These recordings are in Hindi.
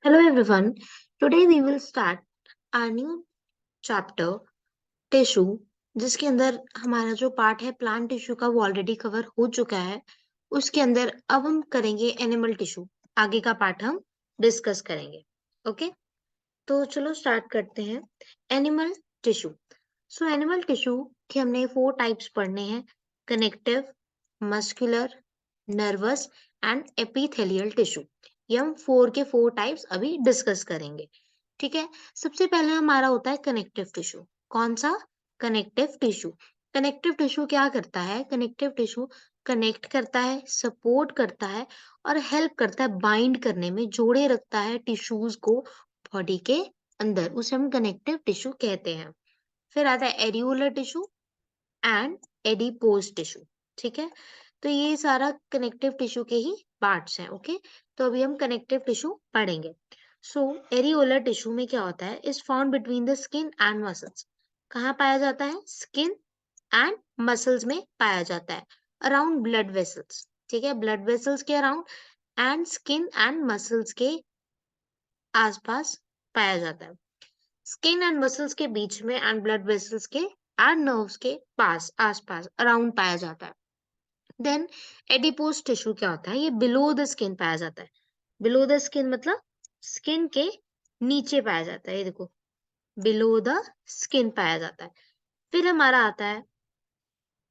Hello everyone. Today we will start our new chapter tissue, जिसके अंदर हमारा जो पार्ट है प्लांट टिश्यू का वो ऑलरेडी कवर हो चुका है। उसके अंदर अब हम करेंगे एनिमल टिश्यू। आगे का पार्ट हम डिस्कस करेंगे। ओके, तो चलो स्टार्ट करते हैं। Animal tissue. So animal tissue के हमने 4 टाइप्स पढ़ने हैं: connective, muscular, nervous and epithelial tissue. ये हम 4 के 4 टाइप्स अभी डिस्कस करेंगे। ठीक है, सबसे पहले हमारा होता है कनेक्टिव टिश्यू। कौन सा? Connective tissue. कनेक्टिव टिश्यू क्या करता है? कनेक्टिव टिश्यू कनेक्ट करता है, सपोर्ट करता है और हेल्प करता है बाइंड करने में, जोड़े रखता है टिश्यूज को बॉडी के अंदर। उसे हम कनेक्टिव टिश्यू कहते हैं। फिर आता है areolar tissue and adipose tissue. ठीक है, तो ये सारा कनेक्टिव टिश्यू के ही पार्ट्स हैं। ओके, तो अभी हम कनेक्टिव टिश्यू पढ़ेंगे। सो एरियोलर टिश्यू में क्या होता है? Is found between the skin and muscles. कहाँ पाया जाता है? स्किन एंड मसल्स में पाया जाता है, अराउंड ब्लड वेसल्स। ठीक है, ब्लड वेसल्स के around and skin and muscles के आसपास पाया जाता है। स्किन एंड मसल्स के बीच में एंड ब्लड वेसल्स के एंड नर्व्स के पास, आसपास, अराउंड पाया जाता है। देन एडिपोज टिश्यू क्या होता है? ये बिलो द स्किन पाया जाता है। बिलो द स्किन मतलब स्किन के नीचे पाया जाता है। ये देखो, बिलो द स्किन पाया जाता है। फिर हमारा आता है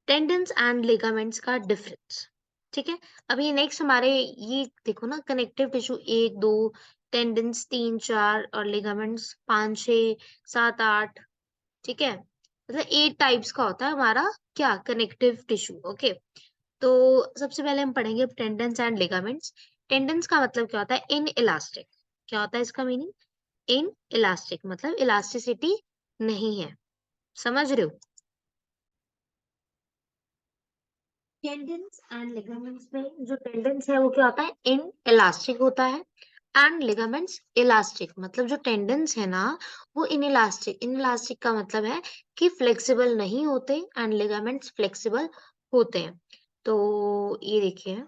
टेंडन्स एंड लिगामेंट्स का डिफरेंस। ठीक है, अब ये नेक्स्ट हमारे, ये देखो ना, कनेक्टिव टिश्यू 1 2, टेंडन्स 3 4 और लिगामेंट्स 5 6 7 8। ठीक है, मतलब 8 टाइप्स का होता है हमारा क्या, कनेक्टिव टिश्यू। ओके, तो सबसे पहले हम पढ़ेंगे टेंडन्स एंड लिगामेंट्स। टेंडन्स का मतलब क्या होता है? In elastic. क्या होता है इसका मीनिंग? इन इलास्टिक मतलब इलास्टिसिटी नहीं है। समझ रहे हो? टेंडन्स एंड लिगामेंट्स में जो टेंडन्स है वो क्या होता है? इन इलास्टिक होता है। एंड लिगामेंट्स इलास्टिक, मतलब जो टेंडन्स है ना वो इन इलास्टिक। इन इलास्टिक का मतलब है कि फ्लेक्सिबल नहीं होते एंड लिगामेंट्स फ्लेक्सिबल होते हैं। तो ये देखिए,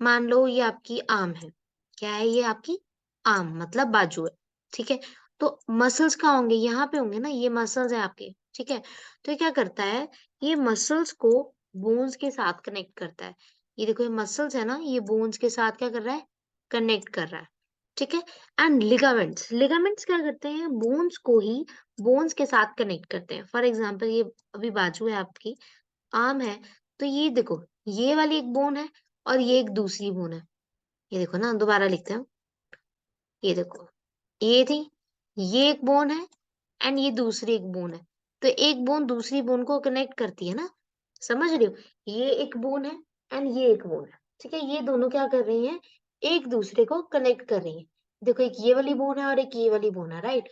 मान लो ये आपकी आर्म है। क्या है ये? आपकी आर्म मतलब बाजू है। ठीक है, तो मसल्स कहाँ होंगे? यहाँ पे होंगे ना, ये मसल्स है आपके। ठीक है, तो ये क्या करता है? ये मसल्स को बोन्स के साथ कनेक्ट करता है। ये देखो, ये मसल्स है ना, ये बोन्स के साथ क्या कर रहा है? कनेक्ट कर रहा है। ठीक है, एंड लिगामेंट्स, लिगामेंट्स क्या करते हैं? बोन्स को ही बोन्स के साथ कनेक्ट करते हैं। फॉर एग्जाम्पल, ये अभी बाजू है आपकी, आर्म है, तो ये देखो, ये वाली एक बोन है और ये एक दूसरी बोन है। ये देखो ना, दोबारा लिखते हैं। ये देखो, ये थी, ये एक बोन है एंड ये दूसरी एक बोन है। तो एक बोन दूसरी बोन को कनेक्ट करती है ना। समझ रहे हो? ये एक बोन है एंड ये एक बोन है। ठीक है, ये दोनों क्या कर रही हैं? एक दूसरे को कनेक्ट कर रही हैं। देखो, एक ये वाली बोन है और एक ये वाली बोन है, राइट?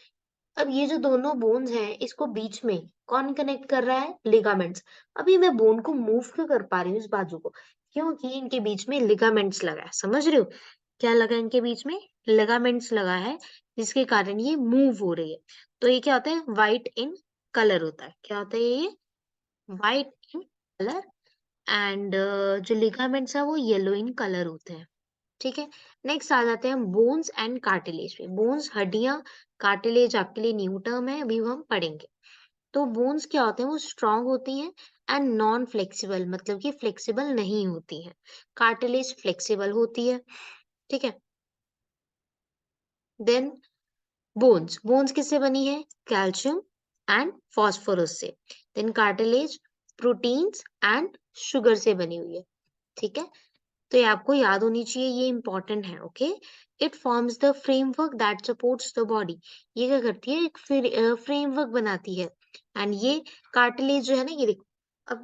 अब ये जो दोनों बोन्स हैं, इसको बीच में कौन कनेक्ट कर रहा है? लिगामेंट्स। अभी मैं बोन को मूव क्यों कर पा रही हूँ इस बाजू को? क्योंकि इनके बीच में लिगामेंट्स लगा है। समझ रहे हो? क्या लगा इनके बीच में? लिगामेंट्स लगा है, जिसके कारण ये मूव हो रही है। तो ये क्या होता है? व्हाइट इन कलर होता है। क्या होता है ये? White in colour. एंड जो लिगामेंट्स है वो येलो इन कलर होते हैं। ठीक है, नेक्स्ट आ जाते हैं हम बोन्स एंड कार्टिलेज पे। बोन्स हड्डियां, कार्टिलेज आपके लिए न्यू टर्म है, अभी हम पढ़ेंगे। तो बोन्स क्या होते हैं? वो स्ट्रांग होती हैं एंड नॉन फ्लेक्सिबल, मतलब कि फ्लेक्सिबल नहीं होती हैं। कार्टिलेज फ्लेक्सिबल होती है। ठीक है, देन बोन्स, बोन्स किससे बनी है? कैल्शियम एंड फास्फोरस से। Then cartilage proteins and sugar से बनी हुई है। ठीक है, तो ये आपको याद होनी चाहिए, ये इंपॉर्टेंट है। Okay, it forms the framework that supports the body. ये क्या करती है? एक फ्रेमवर्क बनाती है। एंड ये कार्टिलेज जो है ना, ये देखो, अब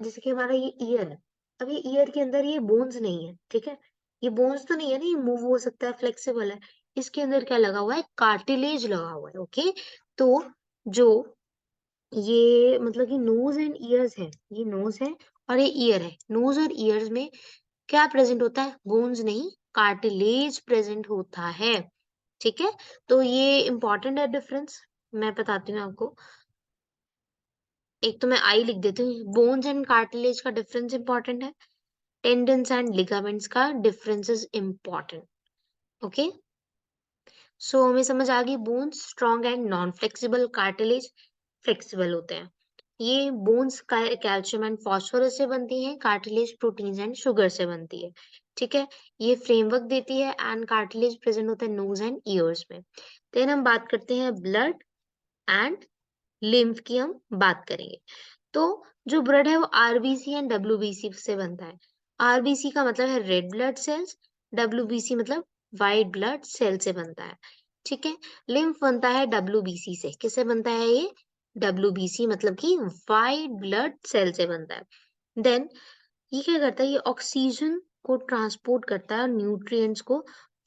जैसे कि हमारा ये ईयर है, अब ये ईयर के अंदर ये बोन्स नहीं है। ठीक है, ये बोन्स तो नहीं है ना, ये मूव हो सकता है, फ्लेक्सिबल है। इसके अंदर क्या लगा हुआ है? कार्टिलेज लगा हुआ है। ओके, तो जो ये मतलब कि नोज एंड ईयर्स है, ये नोज है और ये ईयर है। नोज और ईयर्स में क्या प्रेजेंट होता है? बोन्स नहीं, कार्टिलेज प्रेजेंट होता है। ठीक है, तो ये इंपॉर्टेंट है डिफरेंस। मैं बताती हूँ आपको। एक तो मैं आई लिख देती हूँ, बोन्स एंड कार्टिलेज का डिफरेंस इंपॉर्टेंट है। टेंडन्स एंड लिगामेंट्स का डिफरेंस इज इम्पोर्टेंट। ओके, सो हमें समझ आ गई। Bones strong and non flexible, cartilage flexible होते हैं। ये बोन्स कैल्शियम एंड फास्फोरस से बनती हैं, कार्टिलेज प्रोटीन्स एंड शुगर से बनती है। ठीक है, ये फ्रेमवर्क देती है एंड कार्टिलेज प्रेजेंट होता है नोज एंड ईयर्स में। देन हम बात करते हैं ब्लड एंड लिम्फ की, हम बात करेंगे। तो जो ब्लड है वो आरबीसी एंड डब्ल्यूबीसी से बनता है। आरबीसी का मतलब है रेड ब्लड सेल्स, डब्ल्यूबीसी मतलब व्हाइट ब्लड सेल से बनता है। ठीक है, लिम्फ बनता है डब्ल्यूबीसी से। किससे बनता है ये? डब्ल्यूबीसी मतलब कि व्हाइट ब्लड सेल से बनता है। देन ये क्या करता है? ये ऑक्सीजन को ट्रांसपोर्ट करता है और न्यूट्रिएंट्स को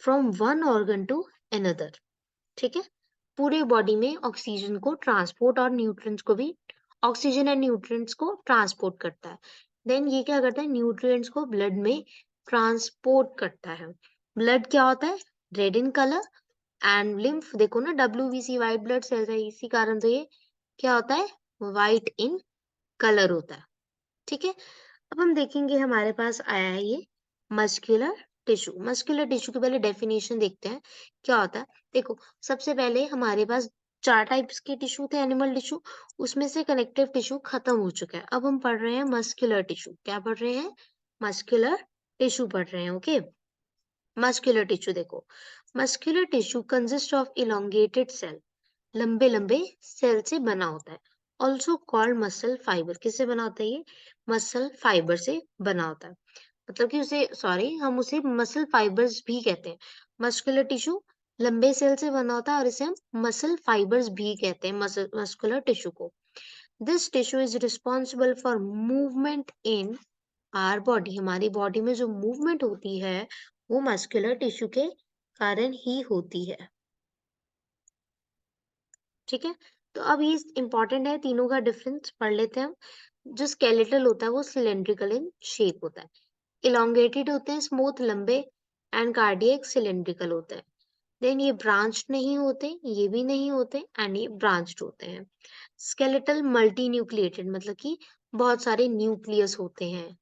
from one organ to another. ठीक है, पूरे बॉडी में ऑक्सीजन को ट्रांसपोर्ट और न्यूट्रिएंट्स को भी, ऑक्सीजन एंड न्यूट्रिएंट्स को ट्रांसपोर्ट करता है। देन ये क्या करता है? न्यूट्रिएंट्स को ब्लड में ट्रांसपोर्ट करता है। ब्लड क्या होता है? Red in colour. And lymph देखो ना, डब्ल्यूबीसी व्हाइट ब्लड सेल्स है, इसी कारण से ये क्या होता है? व्हाइट इन कलर होता है। ठीक है, अब हम देखेंगे, हमारे पास आया है ये मस्कुलर टिश्यू। मस्कुलर टिश्यू की पहले डेफिनेशन देखते हैं क्या होता है। देखो, सबसे पहले हमारे पास चार टाइप्स के टिश्यू थे एनिमल टिश्यू, उसमें से कनेक्टिव टिश्यू खत्म हो चुका है। अब हम पढ़ रहे हैं मस्कुलर टिश्यू। क्या पढ़ रहे हैं? मस्कुलर टिश्यू पढ़ रहे हैं। ओके, मस्कुलर टिश्यू देखो, muscular tissue consist of elongated cell, लंबे लंबे सेल से बना होता है। Also called muscle fibre. किससे बना होता है ये? मसल फाइबर से बना होता है। मतलब कि उसे, सॉरी, हम उसे मसल फाइबर्स भी कहते हैं। मस्कुलर टिश्यू लंबे सेल से बना होता है और इसे हम मसल फाइबर्स भी कहते हैं, मस्कुलर टिश्यू को। This tissue is responsible for movement in our body. हमारी बॉडी में जो मूवमेंट होती है वो मस्कुलर टिश्यू के कारण ही होती है। ठीक है, तो अब ये इंपॉर्टेंट है, तीनों का डिफरेंस पढ़ लेते हैं हम। जो स्केलेटल होता है वो सिलेंड्रिकल इन शेप होता है, इलोंगेटेड होते हैं, स्मूथ लंबे, एंड कार्डियक सिलेंड्रिकल होता है। देन ये ब्रांच नहीं होते, ये भी नहीं होते, एंड ये ब्रांच्ड होते हैं। स्केलेटल मल्टी न्यूक्लिएटेड मतलब कि बहुत सारे न्यूक्लियस होते हैं,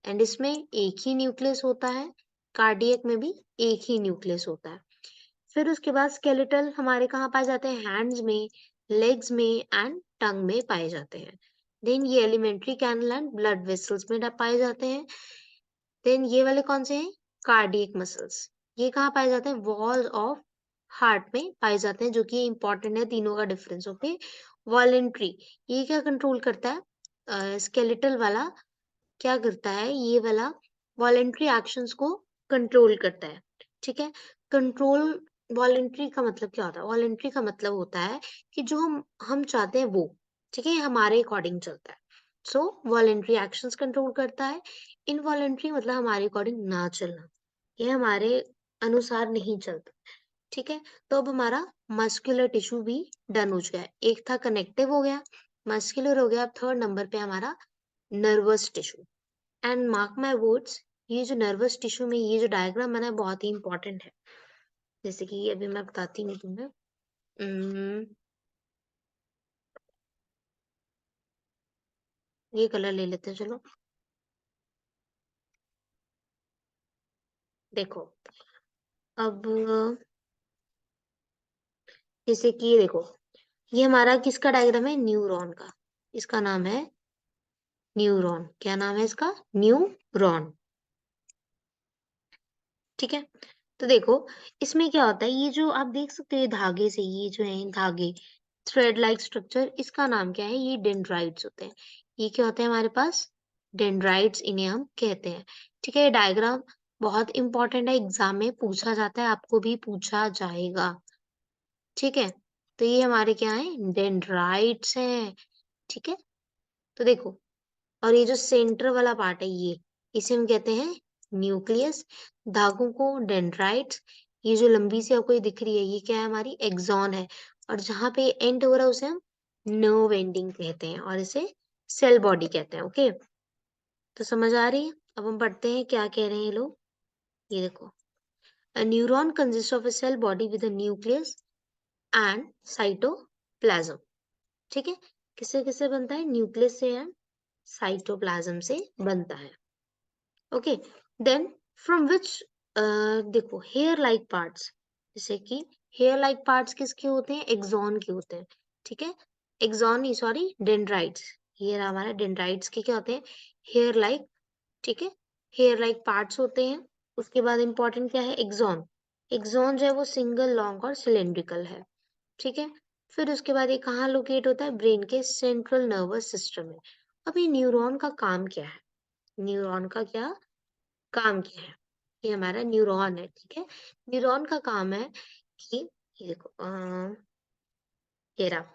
एंड इसमें एक ही न्यूक्लियस होता है। कार्डियक में भी एक ही न्यूक्लियस होता है। फिर उसके बाद स्केलेटल हमारे कहाँ पाए जाते हैं? हैंड्स में, लेग्स में एंड टंग में पाए जाते हैं। देन ये alimentary canal and blood vessels में पाए जाते हैं। देन ये वाले कौन से हैं? Cardiac muscles. ये कहाँ पाए जाते हैं? वॉल ऑफ हार्ट में पाए जाते हैं, जो कि इंपॉर्टेंट है, तीनों का डिफरेंस। ओके, वॉलेंट्री, ये क्या कंट्रोल करता है? स्केलेटल वाला क्या करता है? ये वाला वॉलेंट्री एक्शंस को कंट्रोल करता है। ठीक है, कंट्रोल, वॉलेंट्री का मतलब क्या होता है? वॉलेंट्री का मतलब होता है कि जो हम चाहते हैं वो, ठीक है, ये हमारे अकॉर्डिंग चलता है। सो वॉलेंट्री एक्शंस कंट्रोल करता है। इनवॉलेंट्री मतलब हमारे अकॉर्डिंग ना चलना, ये हमारे अनुसार नहीं चलता। ठीक है, तो अब हमारा मस्कुलर टिश्यू भी डन हो चुका है। एक था कनेक्टिव हो गया, मस्कुलर हो गया। अब थर्ड नंबर पे हमारा nervous tissue. And mark my words, ये जो नर्वस टिश्यू में ये जो डायग्राम बना है बहुत ही इंपॉर्टेंट है। जैसे कि ये अभी मैं बताती हूँ तुम्हें। ये कलर ले लेते हैं, चलो। देखो, अब जैसे कि ये देखो, ये हमारा किसका डायग्राम है? न्यूरॉन का। इसका नाम है न्यूरॉन। क्या नाम है इसका? न्यूरॉन। ठीक है, तो देखो, इसमें क्या होता है? ये जो आप देख सकते हो, ये धागे से, ये जो है धागे, थ्रेड लाइक स्ट्रक्चर, इसका नाम क्या है? ये डेंड्राइट्स होते हैं। ये क्या होते हैं हमारे पास? डेंड्राइट्स, इन्हें हम कहते हैं। ठीक है, ये डायग्राम बहुत इंपॉर्टेंट है, एग्जाम में पूछा जाता है, आपको भी पूछा जाएगा। ठीक है, तो ये हमारे क्या है? डेंड्राइट्स हैं। ठीक है, तो देखो, और ये जो सेंटर वाला पार्ट है, ये इसे हम कहते हैं न्यूक्लियस। धागों को डेंड्राइट्स, ये जो लंबी सी आपको ये दिख रही है, ये क्या है? हमारी एक्सॉन है। और जहां पे एंड हो रहा है उसे हम नर्व एंडिंग कहते हैं, और इसे सेल बॉडी कहते हैं। ओके, तो समझ आ रही है? अब हम पढ़ते हैं क्या कह रहे हैं ये लोग। ये देखो, a neuron consists of a cell body with a nucleus and cytoplasm। ठीक है, किससे किससे बनता है? न्यूक्लियस से एंड साइटोप्लाज्म से बनता है। ओके, देन फ्रॉम विच, देखो हेयर लाइक पार्ट्स, जैसे कि हेयर लाइक पार्ट्स किसके होते हैं, एक्सॉन के होते हैं, ठीक है, एक्सॉन नहीं सॉरी डेंड्राइट्स, ये रहा हमारा डेंड्राइट्स के क्या होते हैं, हेयर लाइक, ठीक है, हेयर लाइक पार्ट्स होते हैं। उसके बाद इंपॉर्टेंट क्या है, एक्सॉन, एक्सॉन जो है वो सिंगल लॉन्ग और सिलेंड्रिकल है, ठीक है। फिर उसके बाद ये कहाँ लोकेट होता है, ब्रेन के सेंट्रल नर्वस सिस्टम में। अब ये न्यूरॉन का काम क्या है, न्यूरॉन का क्या काम क्या है, ये हमारा न्यूरॉन है, ठीक है। न्यूरॉन का काम है कि ये देखो ये रहा,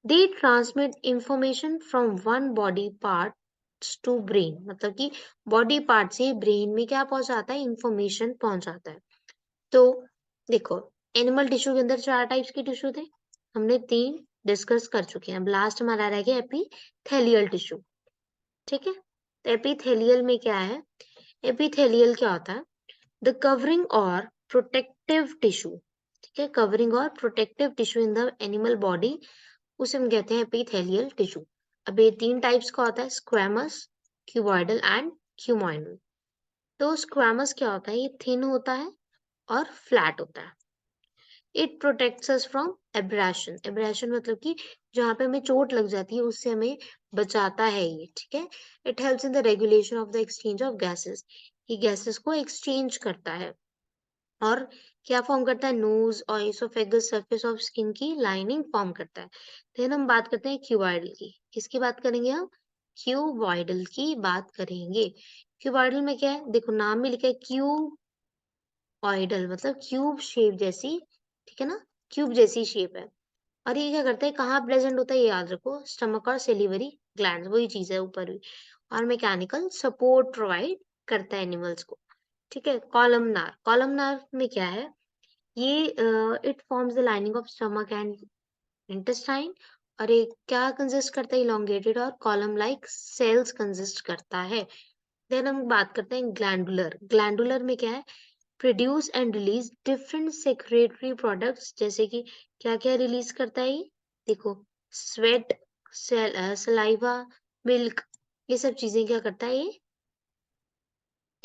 they transmit information from one body part to brain, मतलब कि बॉडी पार्ट से ब्रेन में क्या पहुंचाता है, इंफॉर्मेशन पहुंचाता है। तो देखो, एनिमल टिश्यू के अंदर 4 टाइप्स के टिश्यू थे, हमने 3 डिस्कस कर चुके हैं। अब लास्ट हमारा रह गया एपिथेलियल टिश्यू, ठीक है। तो एपिथेलियल में क्या है, एपिथेलियल क्या होता है, द कवरिंग और प्रोटेक्टिव टिश्यू, ठीक है, कवरिंग और protective tissue in the animal body, उसे हम कहते हैं एपिथेलियल टिश्यू। अब ये 3 टाइप्स का होता है, स्क्वैमस, क्यूबॉइडल एंड क्यूमोइडल। तो स्क्वैमस क्या होता है, ये थिन होता है और फ्लैट होता है। It protects us from abrasion, abrasion मतलब कि जहाँ पे हमें चोट लग जाती है उससे हमें बचाता है ये, ठीक है। It helps in the regulation of the exchange of gases, ये गैसेस को एक्सचेंज करता है। और क्या फॉर्म करता है, नोज और इसोफेगस सरफेस ऑफ स्किन की लाइनिंग फॉर्म करता है। देन हम बात करते हैं क्यूबॉइडल की, किसकी बात करेंगे हम, क्यूबॉइडल की बात करेंगे। क्यूबॉइडल में क्या है, देखो नाम में लिखा है क्यूबॉइडल, मतलब क्यूब शेप जैसी, ठीक है ना, क्यूब जैसी शेप है। और ये क्या करता है, कहाँ प्रेजेंट होता है, ये याद रखो, स्टमक और सेलिवरी ग्लैंड, वही चीज है ऊपर भी। और मैकेनिकल सपोर्ट प्रोवाइड करता है एनिमल्स को, ठीक है। कॉलमनार, कॉलमनार में क्या है, ये it forms the lining of stomach and intestine. और ये क्या कंसिस्ट करता है, इलोंगेटेड और कॉलम लाइक सेल्स कंसिस्ट करता है। देन हम बात करते हैं ग्लैंडुलर, ग्लैंडुलर में क्या है, produce and release different secretary products, जैसे कि क्या क्या रिलीज करता है ये, देखो स्वेट, सलाइवा, मिल्क, ये सब चीजें क्या करता है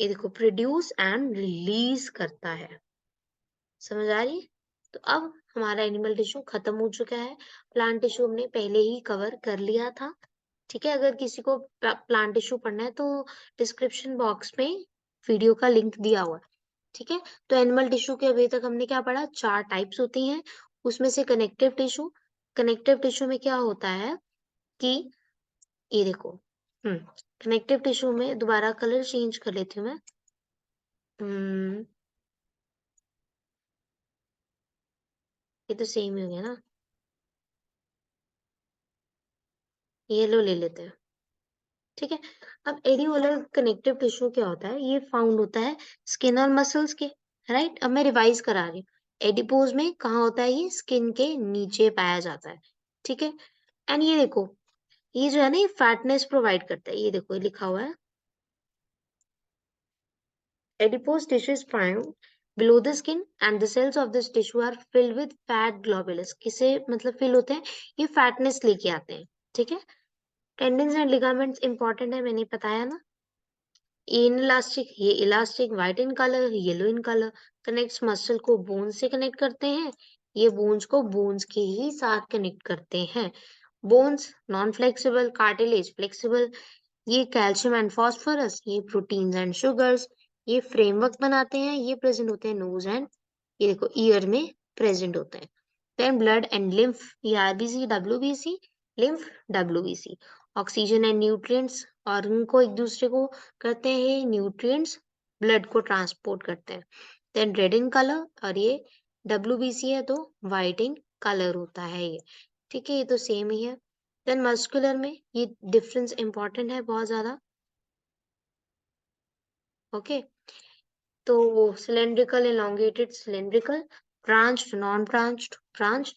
ये देखो प्रोड्यूस एंड रिलीज करता है, समझ आ रही है। तो अब हमारा एनिमल टिश्यू खत्म हो चुका है, प्लांट टिश्यू हमने पहले ही कवर कर लिया था, ठीक है। अगर किसी को प्लांट टिश्यू पढ़ना है तो डिस्क्रिप्शन बॉक्स में वीडियो का लिंक दिया हुआ है, ठीक है। तो एनिमल टिश्यू के अभी तक हमने क्या पढ़ा, 4 टाइप्स होती हैं, उसमें से कनेक्टिव टिश्यू, कनेक्टिव टिश्यू में क्या होता है कि ये देखो, हम्म कनेक्टिव टिश्यू में दोबारा कलर चेंज कर लेती हूँ मैं, हम्म ये तो सेम ही हो गया ना, येलो ले लेते हैं, ठीक है। अब एडिपोलर कनेक्टिव टिश्यू क्या होता है, ये फाउंड होता है स्किन और मसल्स के, राइट। अब मैं रिवाइज करा रही हूँ, एडिपोज में कहाँ होता है, ये स्किन के नीचे पाया जाता है, ठीक है। एंड ये देखो, ये जो है ना, ये फैटनेस प्रोवाइड करता है, ये देखो ये लिखा हुआ है, adipose tissue is found below the skin and the cells of this tissue are filled with fat globules, किसे मतलब फिल होते हैं, ये फैटनेस लेके आते हैं, ठीक है। टेंडन्स एंड लिगामेंट्स इंपॉर्टेंट है, मैंने बताया ना, इनइलास्टिक, ये elastic, white in colour, yellow in colour, connects muscle को बोन से कनेक्ट करते हैं, ये बोन्स को बोन्स के ही साथ कनेक्ट करते हैं। Bones non flexible, cartilage flexible, ये कैल्शियम एंड फास्फोरस, ये प्रोटीन्स एंड शुगर्स, ये फ्रेमवर्क बनाते हैं, ये प्रेजेंट होते हैं नोज एंड, ये देखो ईयर में प्रेजेंट होते हैं। देन ब्लड एंड लिम्फ, ये RBC WBC, lymph WBC, oxygen and nutrients, और उनको एक दूसरे को करते हैं न्यूट्रिएंट्स, ब्लड को ट्रांसपोर्ट करते हैं। देन रेड इन कलर, और ये डब्ल्यूबीसी है तो व्हाइट इन कलर होता है ये, ठीक है, ये तो सेम ही है। देन मस्कुलर में ये डिफरेंस इंपॉर्टेंट है बहुत ज्यादा, ओके। तो cylindrical, elongated, cylindrical, branched, non branched, branched,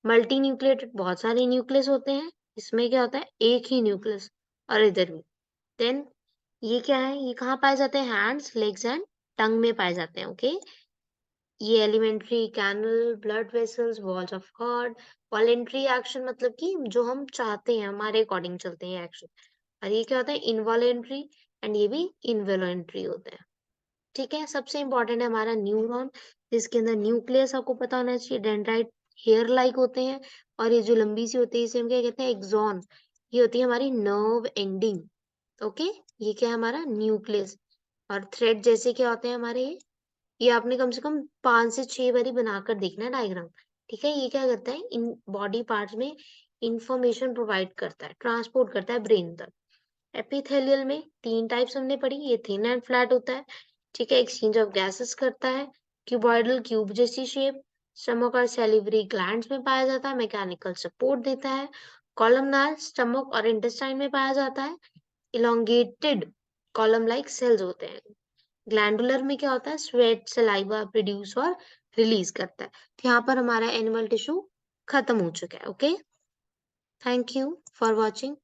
multi nucleated, बहुत सारे न्यूक्लियस होते हैं, इसमें क्या होता है एक ही न्यूक्लियस, और इधर भी। देन ये क्या है, ये कहाँ पाए जाते हैं, हैंड्स, लेग्स एंड टंग में पाए जाते हैं, ओके। ये alimentary canal, blood vessels, walls of gut, voluntary action मतलब कि जो हम चाहते हैं हमारे अकॉर्डिंग चलते हैं एक्शन। और ये क्या होता है, इनवॉलेंट्री, एंड ये भी इनवॉलंटरी होते हैं। ठीक है, सबसे इंपॉर्टेंट है हमारा न्यूरॉन, जिसके अंदर न्यूक्लियस आपको पता होना चाहिए, डेंड्राइट हेयर लाइक होते हैं, और ये जो लंबी सी होती है इसे हम क्या कहते हैं, एक्सॉन। ये होती है हमारी नर्व एंडिंग। ओके, ये क्या है हमारा न्यूक्लियस। और थ्रेड जैसे क्या होते हैं हमारे ये आपने कम से कम 5 से 6 बारी बनाकर देखना है डायग्राम। ठीक है, ये क्या करता है, इन बॉडी पार्ट्स में इंफॉर्मेशन प्रोवाइड करता है, ट्रांसपोर्ट करता है ब्रेन तक। एपिथेलियल में 3 टाइप्स हमने पढ़ी, ये थिन एंड फ्लैट होता है। ठीक है, एक्सचेंज ऑफ गैसेस करता है, क्यूबॉइडल क्यूब जैसी शेप, स्टमक और सैलिवरी ग्लैंड्स में पाया जाता है, मैकेनिकल सपोर्ट देता है। कॉलमनार स्टमक और इंटेस्टाइन में पाया जाता है, इलोंगेटेड कॉलम लाइक सेल्स होते हैं। ग्लैंडुलर में क्या होता है, स्वेट सलाइवा प्रोड्यूस और रिलीज करता है। तो यहाँ पर हमारा एनिमल टिश्यू खत्म हो चुका है। Okay, thank you for watching.